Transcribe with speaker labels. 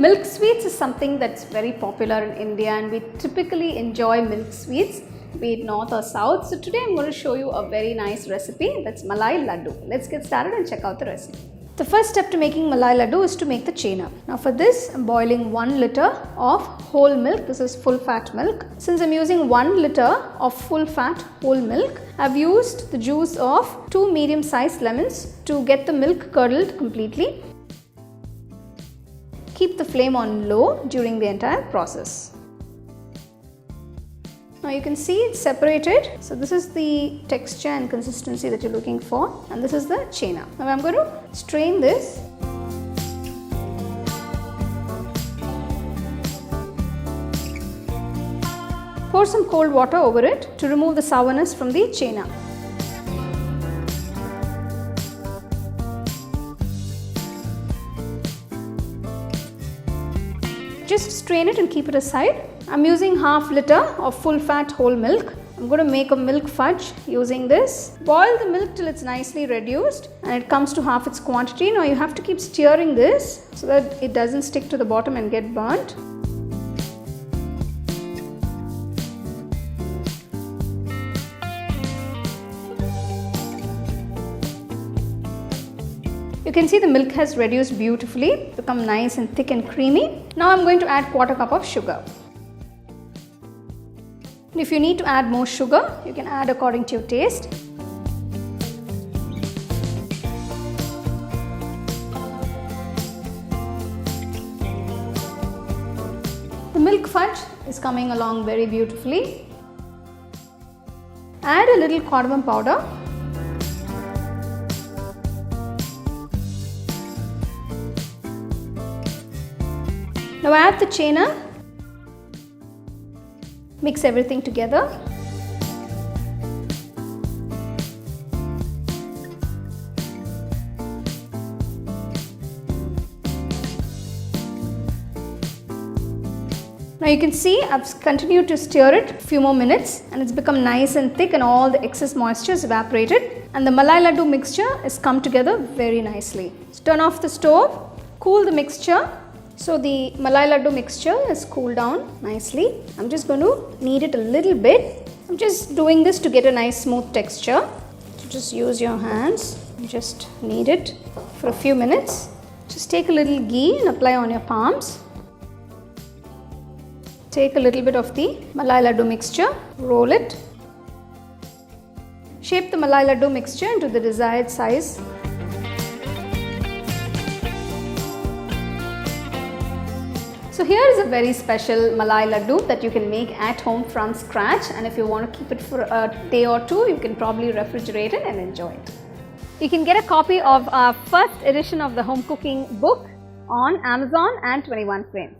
Speaker 1: Milk sweets is something that's very popular in India, and we typically enjoy milk sweets, be it north or south. So today I'm going to show you a very nice recipe, that's Malai Laddu. Let's get started and check out the recipe. The first step to making Malai Laddu is to make the chenna. Now for this, I'm boiling 1 liter of whole milk. This is full fat milk. Since I'm using 1 liter of full fat whole milk, I've used the juice of 2 medium sized lemons to get the milk curdled completely. Keep the flame on low during the entire process. Now you can see it's separated. So this is the texture and consistency that you're looking for, and this is the chenna. Now I'm going to strain this. Pour some cold water over it to remove the sourness from the chenna. Just strain it and keep it aside. I'm using half liter of full fat whole milk. I'm going to make a milk fudge using this. Boil the milk till it's nicely reduced and it comes to half its quantity. Now you have to keep stirring this so that it doesn't stick to the bottom and get burnt. You can see the milk has reduced beautifully, become nice and thick and creamy. Now I'm going to add quarter cup of sugar. And if you need to add more sugar, you can add according to your taste. The milk fudge is coming along very beautifully. Add a little cardamom powder. Now add the chenna, mix everything together. Now you can see I've continued to stir it a few more minutes and it's become nice and thick and all the excess moisture is evaporated and the Malai Laddu mixture has come together very nicely. So turn off the stove, cool the mixture. So the Malai Laddu mixture has cooled down nicely. I'm just going to knead it a little bit. I'm just doing this to get a nice smooth texture. So just use your hands and just knead it for a few minutes. Just take a little ghee and apply on your palms. Take a little bit of the Malai Laddu mixture, roll it. Shape the Malai Laddu mixture into the desired size. So here is a very special Malai Laddu that you can make at home from scratch, and if you want to keep it for a day or two, you can probably refrigerate it and enjoy it. You can get a copy of our first edition of the home cooking book on Amazon and 21 Frames.